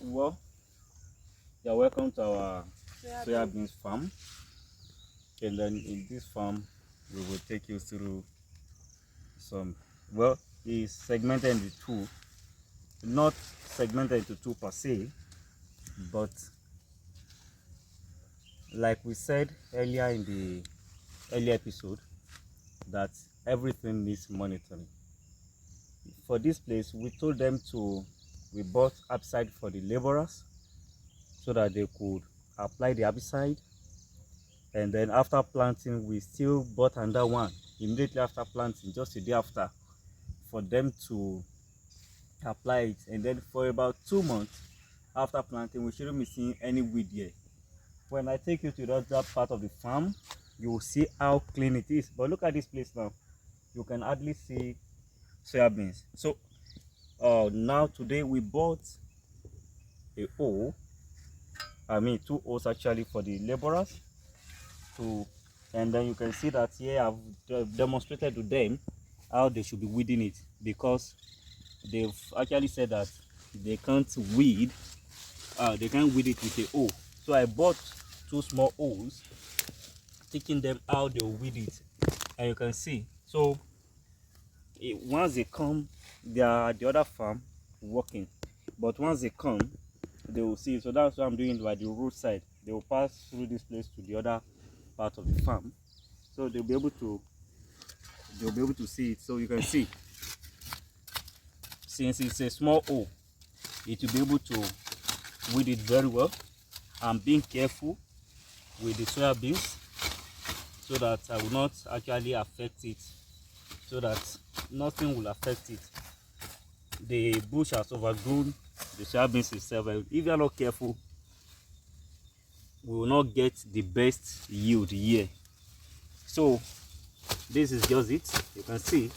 Well, you're welcome to our soybeans farm. And then in this farm, we will take you through some, well, it's segmented into two, not segmented into two per se, but like we said earlier in the earlier episode, that everything needs monitoring. For this place, we told them we bought herbicide for the laborers so that they could apply the herbicide, and then after planting we still bought another one immediately after planting, just a day after, for them to apply it. And then for about 2 months after planting, we shouldn't be seeing any weed here. When I take you to the other part of the farm, you will see how clean it is. But look at this place now, you can hardly see soybeans. So now today we bought a hole, two holes actually, for the laborers to, and then you can see that here I've demonstrated to them how they should be weeding it, because they've actually said that they can't weed it with a hoe. So I bought two small holes, teaching them how they will weed it, and you can see. So once they come, they are at the other farm working, but once they come, they will see. So that's what I'm doing by the roadside. They will pass through this place to the other part of the farm, so they'll be able to see it. So you can see, since it's a small hole, it will be able to weed it very well. I'm being careful with the soybeans so that I will not actually affect it, so that nothing will affect it. The bush has overgrown the soybeans itself. If you are not careful, we will not get the best yield here. So this is just it. You can see,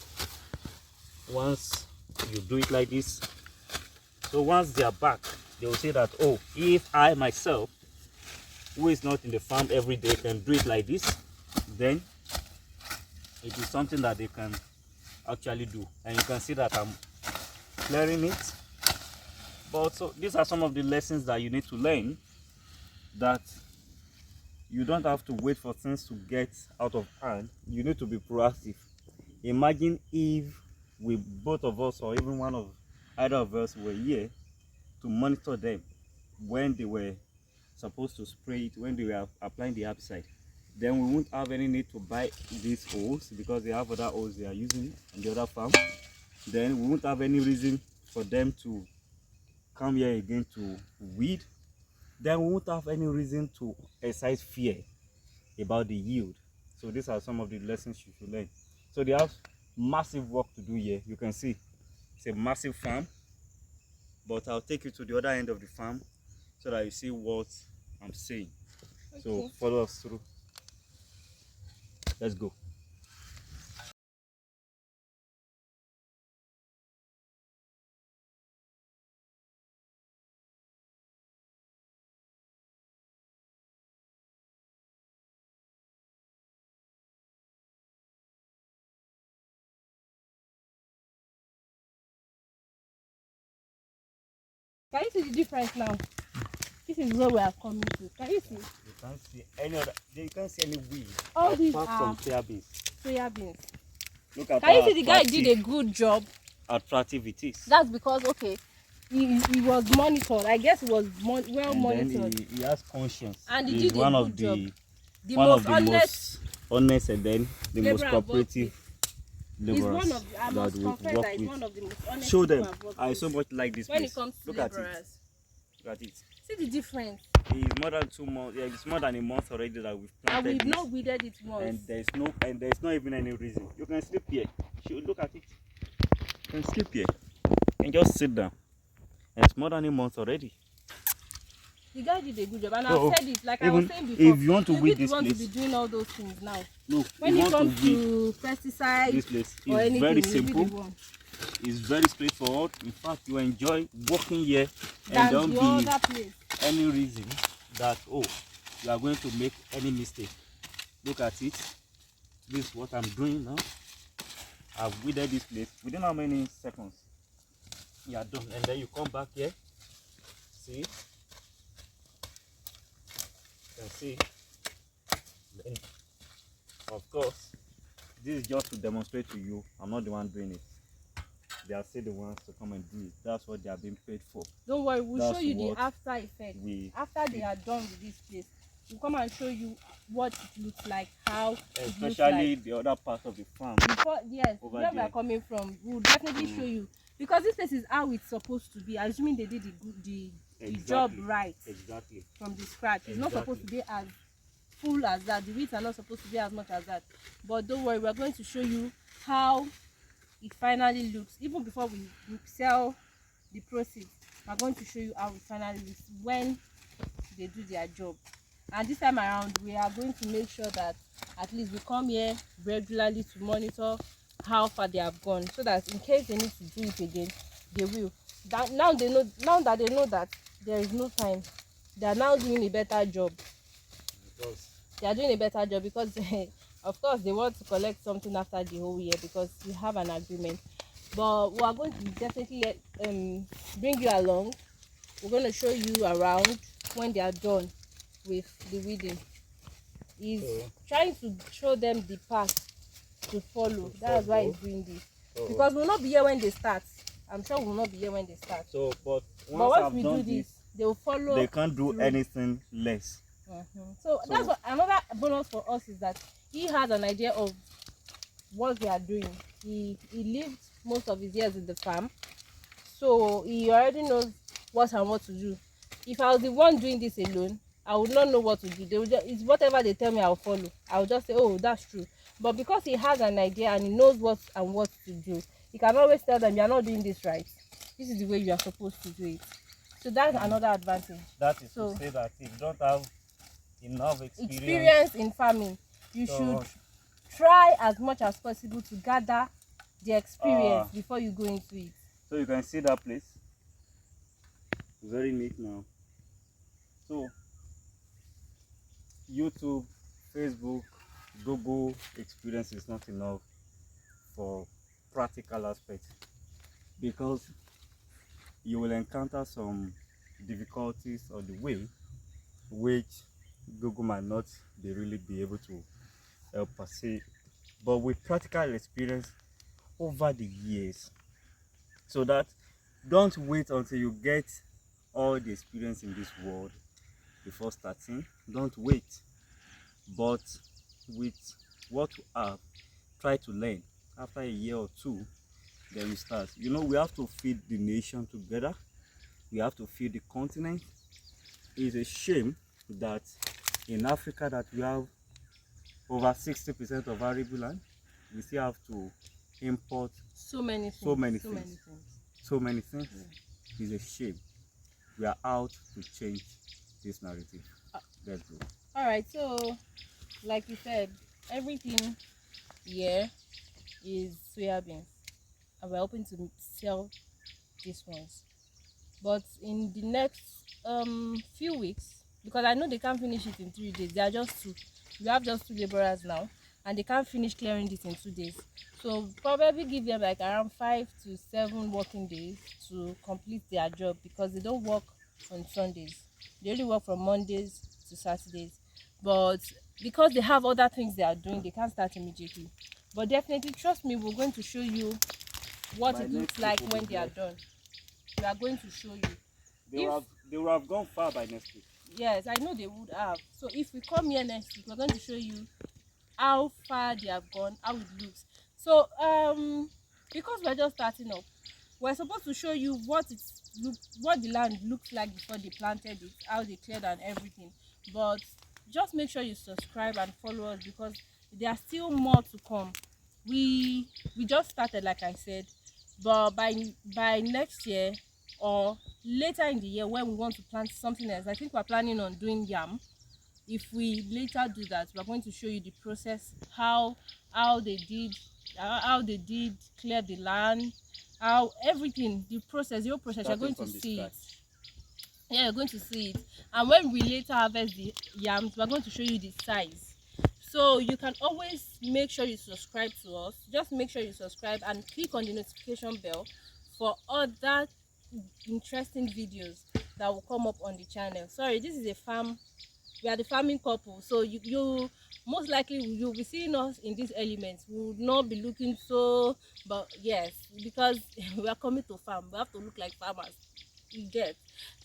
once you do it like this, so once they are back, they will say that, oh, if I myself, who is not in the farm every day, can do it like this, then it is something that they can actually do. And you can see that I'm clearing it. But so these are some of the lessons that you need to learn, that you don't have to wait for things to get out of hand. You need to be proactive. Imagine if we, both of us, or even either of us, were here to monitor them when they were supposed to spray it, when they were applying the herbicide. Then we won't have any need to buy these holes, because they have other holes they are using on the other farm. Then we won't have any reason for them to come here again to weed. Then we won't have any reason to exercise fear about the yield. So these are some of the lessons you should learn. So they have massive work to do here. You can see it's a massive farm, but I'll take you to the other end of the farm so that you see what I'm saying. Okay. So follow us through. Let's go. Can you see the difference now? This is where we are coming to. Can you see? You can't see any other. You can't see any weed. All apart these are from soybeans. Soybeans. Look at Can you see the guy did a good job? Attractive it is. That's because, okay, he was monitored. I guess he was well monitored. Then he has conscience. And he He's did one a of good the job. The one most of the most honest, and then the most cooperative laborers he's one of the, I must confess that he's one of the most honest. Show them. I so much like this when place. it comes to Look laborers. at it. Look at it. See the difference. It's more than 2 months. Yeah, it's more than a month already that we've planted. And we've not weeded it once. And there's not even any reason. You can sleep here. Look at it. You can sleep here and just sit down. And it's more than a month already. The guy did a good job, and I've said it like I was saying before. If you want to weed this place, want to be doing all those things now. No, when it comes to pesticides, this place or is anything, very simple. It's very straightforward. In fact, you enjoy working here, and don't be any reason that, oh, you are going to make any mistake. Look at it. This is what I'm doing now. I've weeded this place within how many seconds? You are done, and then you come back here, see, then of course this is just to demonstrate to you I'm not the one doing it. They are still the ones to come and do it. That's what they are being paid for. Don't worry, we'll show you the what after effect. After they are done with this place, we'll come and show you what it looks like, how it looks like. the other part of the farm. Yes, where we are coming from, we'll definitely show you, because this place is how it's supposed to be, assuming they did the job right. Exactly. From the scratch. It's not supposed to be as full as that. The weeds are not supposed to be as much as that. But don't worry, we're going to show you how it finally looks. Even before we sell the proceeds, we're going to show you how it finally looks when they do their job. And this time around, we are going to make sure that at least we come here regularly to monitor how far they have gone, so that in case they need to do it again, they will. Now that they know that there is no time, they are now doing a better job. They are doing a better job because of course they want to collect something after the whole year, because we have an agreement. But we are going to definitely bring you along. We're going to show you around when they are done with the weeding. He's trying to show them the path to follow. That's why he's doing this. Because we'll not be here when they start. I'm sure we'll not be here when they start. So, but once we do this, they will follow. They can't do anything less. So that's what another bonus for us is that he has an idea of what we are doing. He lived most of his years in the farm, so he already knows what and what to do. If I was the one doing this alone, I would not know what to do. They will just, it's whatever they tell me, I'll follow. I'll just say, oh, that's true. But because he has an idea and he knows what and what to do, he can always tell them, you're not doing this right. This is the way you are supposed to do it. So that's another advantage. That is to say that if you don't have enough experience in farming, you should try as much as possible to gather the experience before you go into it. So you can see that place. Very neat now. So YouTube, Facebook, Google experience is not enough for practical aspects, because you will encounter some difficulties on the way which Google might not really be able to help us see. But with practical experience over the years, so that don't wait until you get all the experience in this world before starting. Don't wait, but with what you have, try to learn. After a year or two, then we start. You know, we have to feed the nation together. We have to feed the continent. It's a shame that in Africa that we have over 60% of arable land, we still have to import so many things. Yeah. It's a shame. We are out to change this narrative. Let's go. All right, so like you said, everything here is soya beans, and we're hoping to sell these ones. But in the next few weeks, because I know they can't finish it in 3 days, they are just two. We have just 2 laborers now, and they can't finish clearing this in 2 days. So probably give them like around 5 to 7 working days to complete their job, because they don't work on Sundays. They only work from Mondays to Saturdays. But because they have other things they are doing, they can't start immediately. But definitely, trust me, we're going to show you what it looks like when they are done. We are going to show you. They will have gone far by next week. Yes, I know they would have. So if we come here next week, we're going to show you how far they have gone, how it looks. So because we're just starting up, we're supposed to show you what the land looks like before they planted it, how they cleared and everything. But just make sure you subscribe and follow us, because there are still more to come. We just started, like I said, but by next year or later in the year, when we want to plant something else, I think we're planning on doing yam. If we later do that, we're going to show you the process, how they did clear the land, how everything, the whole process. You're going to see it. Yeah, you're going to see it. And when we later harvest the yams, we're going to show you the size. So you can always make sure you subscribe to us. Just make sure you subscribe and click on the notification bell for other interesting videos. that will come up on the channel. Sorry, this is a farm. We are the farming couple, so you most likely you'll be seeing us in these elements. We would not be looking so, but yes, because we are coming to farm, we have to look like farmers. You get.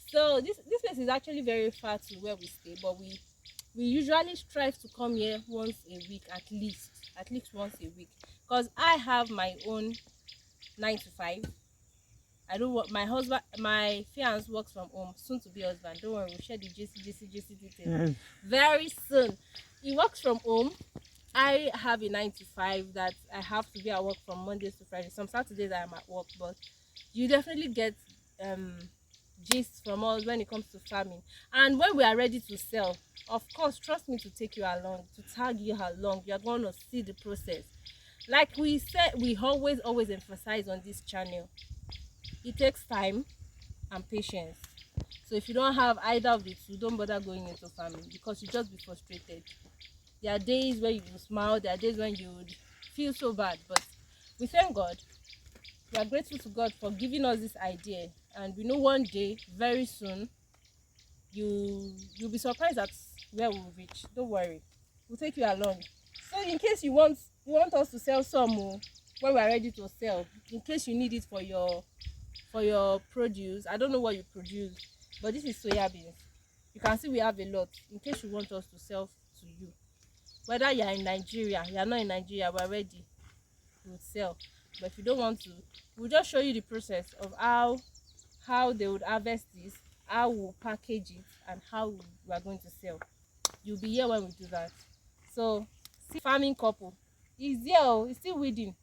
So this place is actually very far to where we stay, but we usually strive to come here once a week, at least once a week, because I have my own 9 to 5. I don't work. My husband, my fiance works from home. Soon to be husband. Don't worry, we'll share the JC details very soon. He works from home. I have a 9 to 5 that I have to be at work from Mondays to Fridays. Some Saturdays I am at work, but you definitely get um gist from us when it comes to farming. And when we are ready to sell, of course, trust me to take you along, to tag you along. You are going to see the process. Like we said, we always emphasize on this channel. It takes time and patience. So if you don't have either of the two, don't bother going into farming, because you just be frustrated. There are days where you will smile, there are days when you would feel so bad, but we thank God. We are grateful to God for giving us this idea, and we know one day, very soon, you'll be surprised at where we'll reach. Don't worry, we'll take you along. So in case you want us to sell some more when we are ready to sell, in case you need it for your produce. I don't know what you produce, but this is soya beans. You can see we have a lot. In case you want us to sell to you, whether you are in Nigeria, you are not in Nigeria, we are ready, we'll sell. But if you don't want to, we'll just show you the process of how they would harvest this, how we'll package it, and how we are going to sell. You'll be here when we do that. So see, farming couple, he's here, oh, he's still weeding.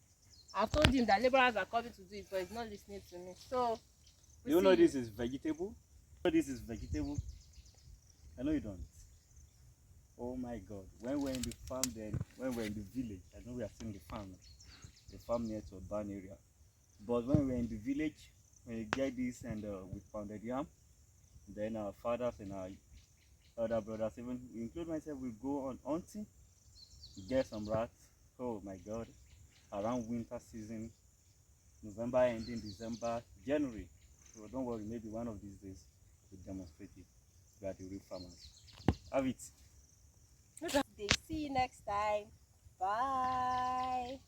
I've told him that laborers are coming to do it, but he's not listening to me. So You know this is vegetable? You know this is vegetable? I know you don't. Oh my God. When we're in the farm then, when we're in the village, I know we are still in the farm near to a barn area. But when we're in the village, when you get this and we pounded yam, then our fathers and our other brothers, even include myself, we go on hunting, get some rats. Oh my God. Around winter season, November ending, December, January. So don't worry, maybe one of these days we'll demonstrate it. We are the real farmers. Have it. see you next time. Bye.